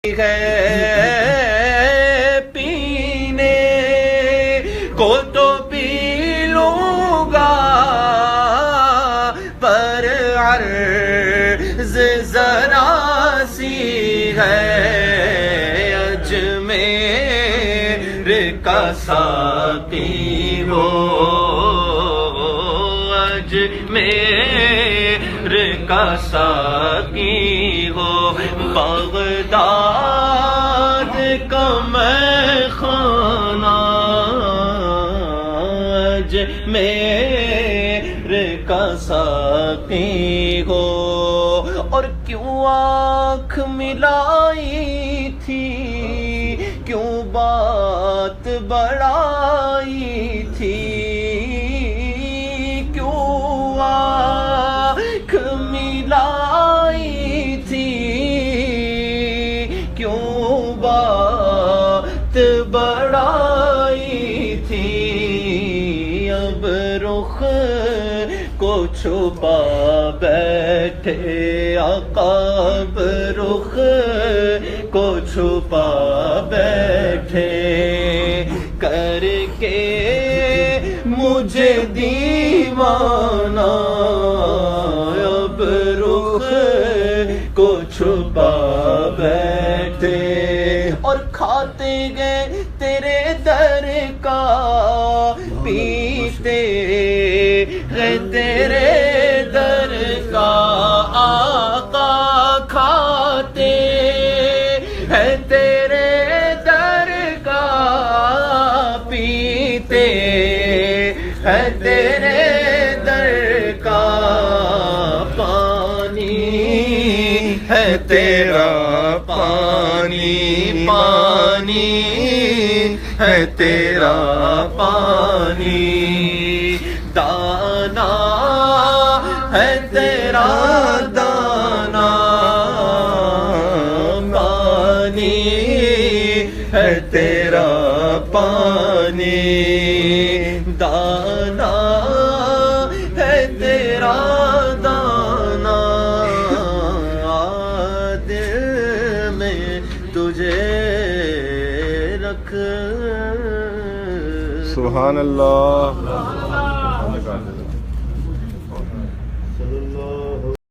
ہے پینے کو تو پی لوں گا، پر عرض ذرا سی ہے اجمیر کا ساقی ہو، اجمیر کا ساقی ہو، بغداد کا میں خانہ اجمیر کا ساقی ہو، اور کیوں آنکھ ملائی تھی، کیوں بات بڑھائی تھی، کیوں آنکھ ملائی تھی، کیوں بات بڑھائی تھی، اب رخ کو چھپا بیٹھے آقا، اب رخ کو چھپا بیٹھے، کر کے مجھے دیوانہ، اب رخ کو چھپا بیٹھے، اور کھاتے گئے تیرے در کا، پیتے گئے تیرے در کا، آقا کھاتے ہیں تیرے در کا، پیتے ہیں تیرے در کا، پانی ہے تیرا پانی، پانی ہے تیرا پانی، دانا ہے تیرا دانا، پانی ہے تیرا پانی، دانا ہے تیرا دانا، دل میں تجھے رکھ۔ سبحان اللہ۔